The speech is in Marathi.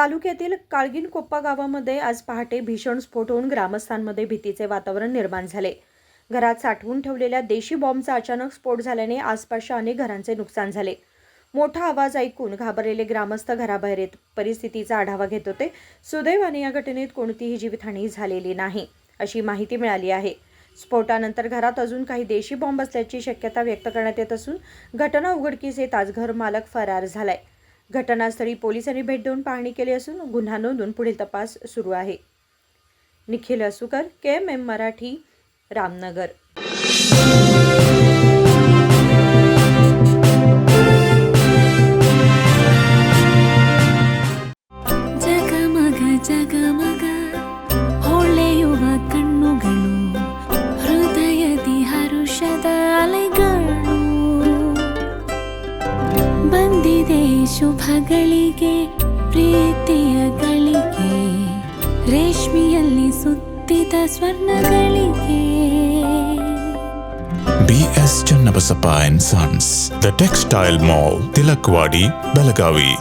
तालुक्यातील काळगीणकोप्पा गावामध्ये आज पहाटे भीषण स्फोट होऊन ग्रामस्थांमध्ये भीतीचे वातावरण निर्माण झाले। घरात साठवून ठेवलेल्या देशी बॉम्बचा अचानक स्फोट झाल्याने आसपासच्या अनेक घरांचे नुकसान झाले। मोठा आवाज ऐकून घाबरलेले ग्रामस्थ घराबाहेर येत परिस्थितीचा आढावा घेत होते। सुदैवाने या घटनेत कोणतीही जीवितहानी झालेली नाही अशी माहिती मिळाली आहे। स्फोटानंतर घरात अजून काही देशी बॉम्ब असल्याची शक्यता व्यक्त करण्यात येत असून घटना उघडकीस येताच घर मालक फरार झालाय। घटनास्थळी पोलिसांनी भेट देऊन पाहणी केली असून गुन्हा नोंदवून पुढील तपास सुरू आहे। निखिल असुकर, KMM मराठी, रामनगर। ಜಗಮಗ ಹೊಳೆಯುವ ಕಣ್ಣುಗಳು ಹೃದಯದಿ ಹರುಷದ ಅಲೆಗಳು ಬಂದಿದೆ ಶುಭಗಳಿಗೆ ಪ್ರೀತಿಯ ಗಳಿಗೆ ರೇಷ್ಮೆಯಲ್ಲಿ ಸುತ್ತಿದ ಸ್ವರ್ಣಗಳಿಗೆ BS Channabasappa and Sons, The Textile Mall, Tilakvadi, Belagavi.